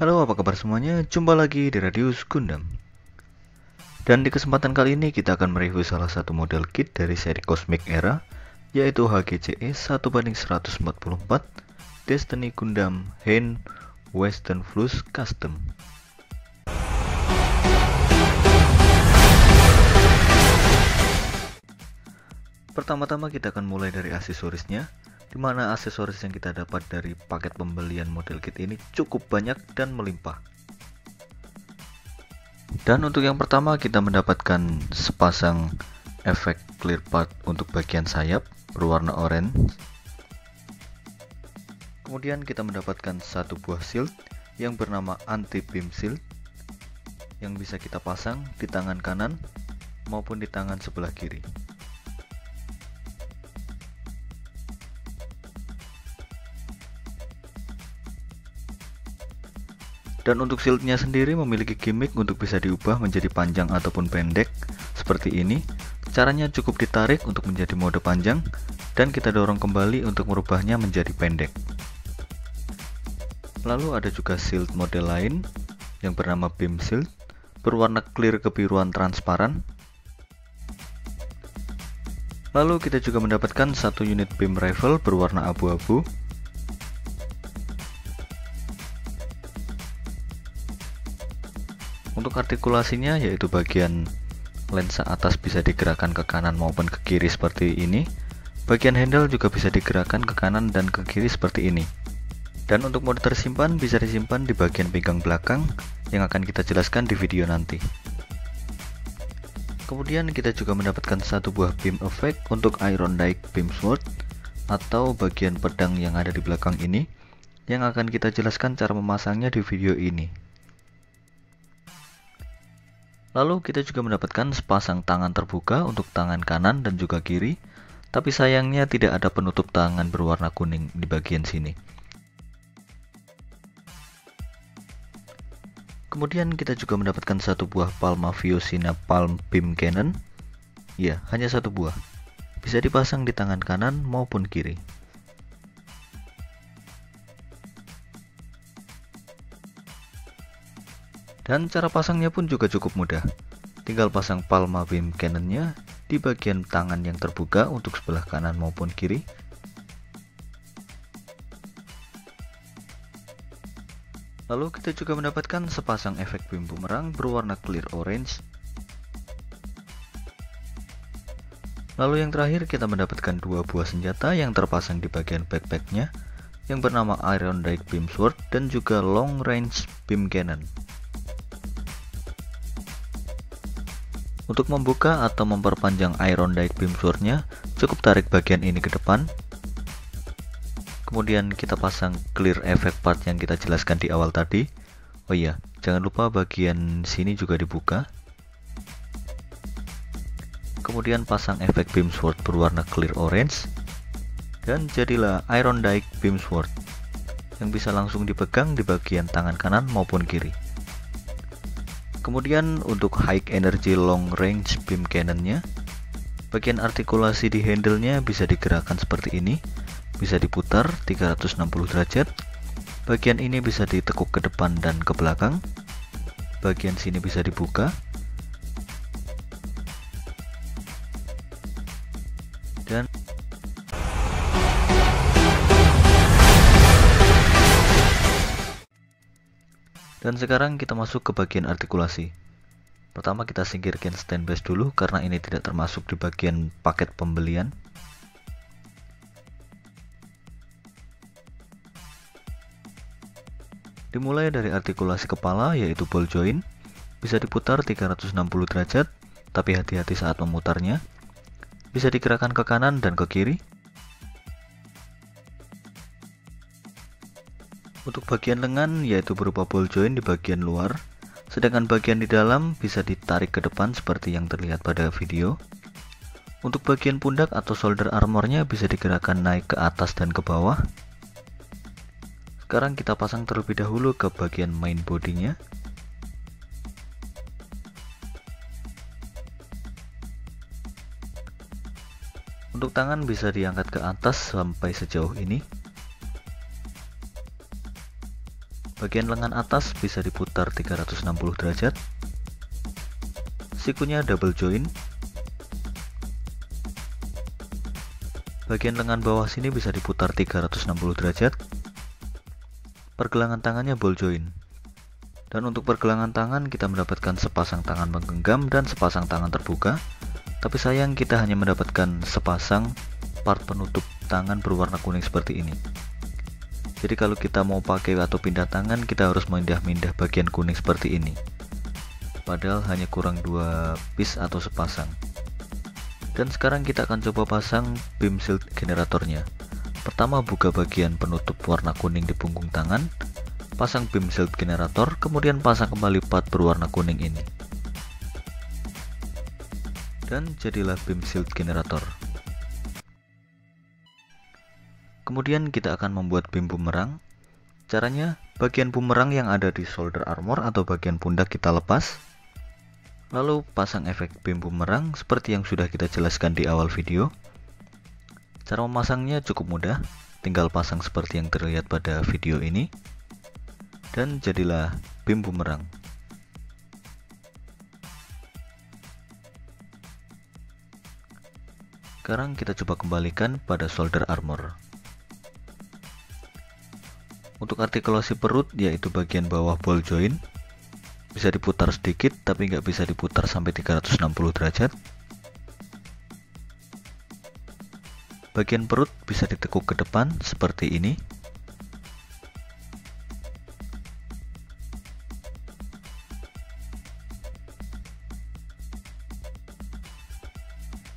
Halo, apa kabar semuanya? Jumpa lagi di Radius Gundam. Dan di kesempatan kali ini kita akan mereview salah satu model kit dari seri Cosmic Era, yaitu HGCE 1:144 Destiny Gundam Hein Western Flux Custom. Pertama-tama kita akan mulai dari aksesorisnya, di mana aksesoris yang kita dapat dari paket pembelian model kit ini cukup banyak dan melimpah. Dan untuk yang pertama kita mendapatkan sepasang efek clear part untuk bagian sayap berwarna oranye. Kemudian kita mendapatkan satu buah shield yang bernama anti beam shield yang bisa kita pasang di tangan kanan maupun di tangan sebelah kiri. Dan untuk shieldnya sendiri memiliki gimmick untuk bisa diubah menjadi panjang ataupun pendek seperti ini. Caranya cukup ditarik untuk menjadi mode panjang dan kita dorong kembali untuk merubahnya menjadi pendek. Lalu ada juga shield model lain yang bernama beam shield berwarna clear kebiruan transparan. Lalu kita juga mendapatkan satu unit beam rifle berwarna abu-abu. Untuk artikulasinya yaitu bagian lensa atas bisa digerakkan ke kanan maupun ke kiri seperti ini. Bagian handle juga bisa digerakkan ke kanan dan ke kiri seperti ini. Dan untuk mode tersimpan bisa disimpan di bagian pinggang belakang yang akan kita jelaskan di video nanti. Kemudian kita juga mendapatkan satu buah beam effect untuk Iron Dike Beam Sword atau bagian pedang yang ada di belakang ini yang akan kita jelaskan cara memasangnya di video ini. Lalu kita juga mendapatkan sepasang tangan terbuka untuk tangan kanan dan juga kiri, tapi sayangnya tidak ada penutup tangan berwarna kuning di bagian sini. Kemudian kita juga mendapatkan satu buah Palma Viosina Palm Beam Cannon. Ya, hanya satu buah. Bisa dipasang di tangan kanan maupun kiri. Dan cara pasangnya pun juga cukup mudah. Tinggal pasang Palma Beam Cannon-nya di bagian tangan yang terbuka untuk sebelah kanan maupun kiri. Lalu kita juga mendapatkan sepasang efek beam bumerang berwarna clear orange. Lalu yang terakhir kita mendapatkan dua buah senjata yang terpasang di bagian backpack-nya yang bernama Iron Dike Beam Sword dan juga Long Range Beam Cannon. Untuk membuka atau memperpanjang Iron Dike Beam Sword-nya, cukup tarik bagian ini ke depan. Kemudian kita pasang clear effect part yang kita jelaskan di awal tadi. Oh iya, jangan lupa bagian sini juga dibuka. Kemudian pasang efek Beam Sword berwarna clear orange. Dan jadilah Iron Dike Beam Sword yang bisa langsung dipegang di bagian tangan kanan maupun kiri. Kemudian untuk high energy long range beam cannon-nya, bagian artikulasi di handle-nya bisa digerakkan seperti ini, bisa diputar 360 derajat. Bagian ini bisa ditekuk ke depan dan ke belakang. Bagian sini bisa dibuka. Dan sekarang kita masuk ke bagian artikulasi. Pertama kita singkirkan stand base dulu karena ini tidak termasuk di bagian paket pembelian. Dimulai dari artikulasi kepala yaitu ball joint, bisa diputar 360 derajat, tapi hati-hati saat memutarnya. Bisa digerakkan ke kanan dan ke kiri. Untuk bagian lengan yaitu berupa ball joint di bagian luar, sedangkan bagian di dalam bisa ditarik ke depan seperti yang terlihat pada video. Untuk bagian pundak atau shoulder armornya bisa digerakkan naik ke atas dan ke bawah. Sekarang kita pasang terlebih dahulu ke bagian main bodinya. Untuk tangan bisa diangkat ke atas sampai sejauh ini. Bagian lengan atas bisa diputar 360 derajat. Sikunya double join. Bagian lengan bawah sini bisa diputar 360 derajat. Pergelangan tangannya ball joint. Dan untuk pergelangan tangan kita mendapatkan sepasang tangan menggenggam dan sepasang tangan terbuka. Tapi sayang kita hanya mendapatkan sepasang part penutup tangan berwarna kuning seperti ini. Jadi kalau kita mau pakai atau pindah tangan, kita harus mindah-mindah bagian kuning seperti ini. Padahal hanya kurang 2 piece atau sepasang. Dan sekarang kita akan coba pasang beam shield generatornya. Pertama buka bagian penutup warna kuning di punggung tangan, pasang beam shield generator, kemudian pasang kembali part berwarna kuning ini. Dan jadilah beam shield generator. Kemudian kita akan membuat beam bumerang. Caranya, bagian bumerang yang ada di shoulder armor atau bagian pundak kita lepas. Lalu pasang efek beam bumerang seperti yang sudah kita jelaskan di awal video. Cara memasangnya cukup mudah, tinggal pasang seperti yang terlihat pada video ini. Dan jadilah beam bumerang. Sekarang kita coba kembalikan pada shoulder armor. Untuk artikulasi perut, yaitu bagian bawah ball joint, bisa diputar sedikit tapi nggak bisa diputar sampai 360 derajat. Bagian perut bisa ditekuk ke depan seperti ini.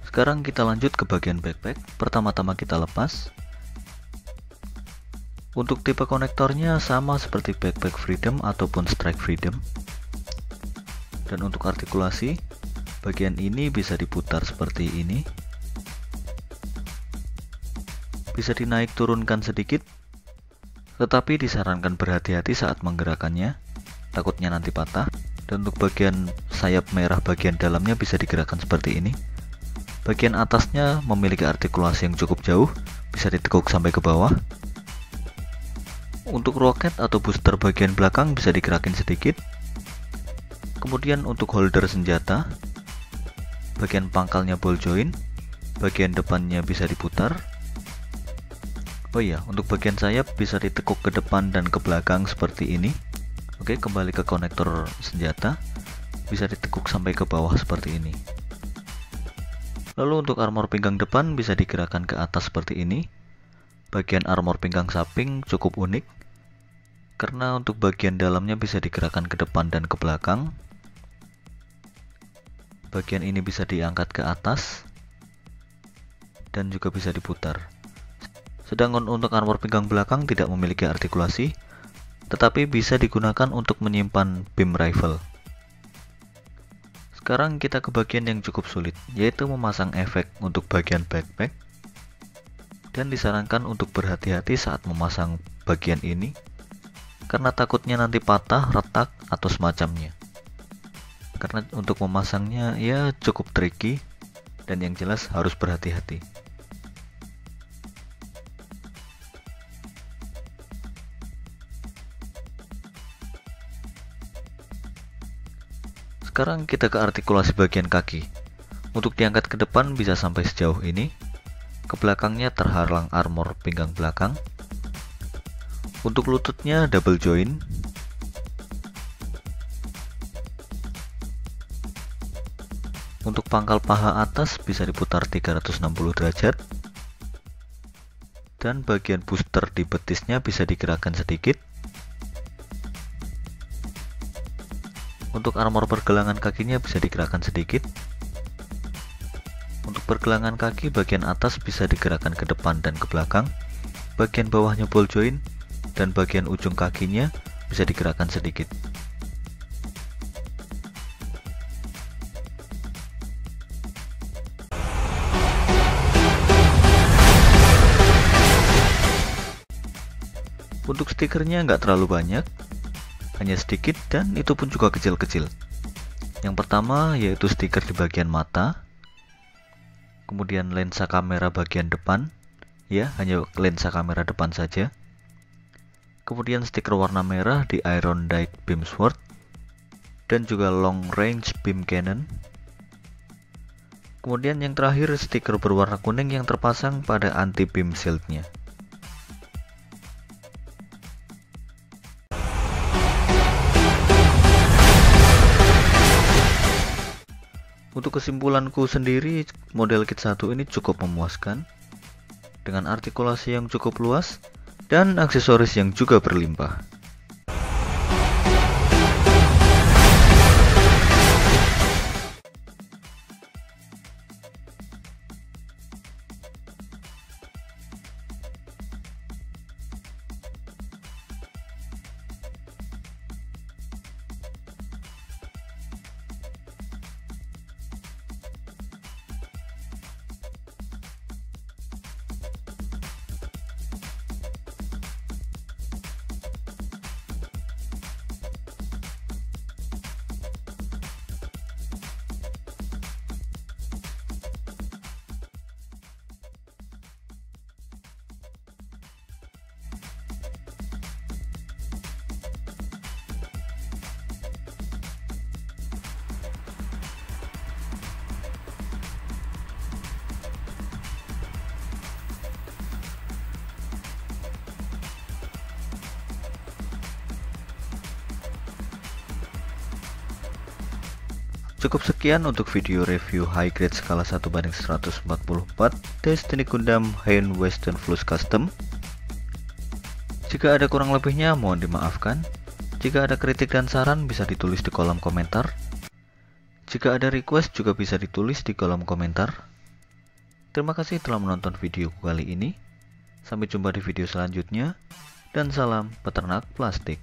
Sekarang kita lanjut ke bagian backpack. Pertama-tama kita lepas. Untuk tipe konektornya sama seperti backpack Freedom ataupun Strike Freedom. Dan untuk artikulasi, bagian ini bisa diputar seperti ini. Bisa dinaik turunkan sedikit, tetapi disarankan berhati-hati saat menggerakkannya, takutnya nanti patah. Dan untuk bagian sayap merah bagian dalamnya bisa digerakkan seperti ini. Bagian atasnya memiliki artikulasi yang cukup jauh, bisa ditekuk sampai ke bawah. Untuk roket atau booster bagian belakang bisa digerakin sedikit. Kemudian untuk holder senjata, bagian pangkalnya ball joint, bagian depannya bisa diputar. Oh iya, untuk bagian sayap bisa ditekuk ke depan dan ke belakang seperti ini. Oke, kembali ke konektor senjata, bisa ditekuk sampai ke bawah seperti ini. Lalu untuk armor pinggang depan bisa digerakkan ke atas seperti ini. Bagian armor pinggang samping cukup unik, karena untuk bagian dalamnya bisa digerakkan ke depan dan ke belakang. Bagian ini bisa diangkat ke atas dan juga bisa diputar. Sedangkan untuk armor pinggang belakang tidak memiliki artikulasi, tetapi bisa digunakan untuk menyimpan beam rifle. Sekarang kita ke bagian yang cukup sulit, yaitu memasang efek untuk bagian backpack. Dan disarankan untuk berhati-hati saat memasang bagian ini, karena takutnya nanti patah, retak, atau semacamnya. Karena untuk memasangnya ya cukup tricky, dan yang jelas harus berhati-hati. Sekarang kita ke artikulasi bagian kaki. Untuk diangkat ke depan bisa sampai sejauh ini. Ke belakangnya terhalang armor pinggang belakang. Untuk lututnya double joint. Untuk pangkal paha atas bisa diputar 360 derajat. Dan bagian booster di betisnya bisa digerakkan sedikit. Untuk armor pergelangan kakinya bisa digerakkan sedikit. Untuk pergelangan kaki bagian atas bisa digerakkan ke depan dan ke belakang. Bagian bawahnya ball joint dan bagian ujung kakinya bisa digerakkan sedikit. Untuk stikernya nggak terlalu banyak, hanya sedikit dan itu pun juga kecil-kecil. Yang pertama yaitu stiker di bagian mata, kemudian lensa kamera bagian depan, ya hanya lensa kamera depan saja. kemudian stiker warna merah di Iron Dike Beam Sword, dan juga Long Range Beam Cannon. Kemudian yang terakhir stiker berwarna kuning yang terpasang pada anti beam shieldnya. Untuk kesimpulanku sendiri, model kit 1 ini cukup memuaskan dengan artikulasi yang cukup luas dan aksesoris yang juga berlimpah. Cukup sekian untuk video review high grade skala 1:144 Destiny Gundam Hein Western Flux Custom. Jika ada kurang lebihnya mohon dimaafkan. Jika ada kritik dan saran bisa ditulis di kolom komentar. Jika ada request juga bisa ditulis di kolom komentar. Terima kasih telah menonton video kali ini. Sampai jumpa di video selanjutnya dan salam peternak plastik.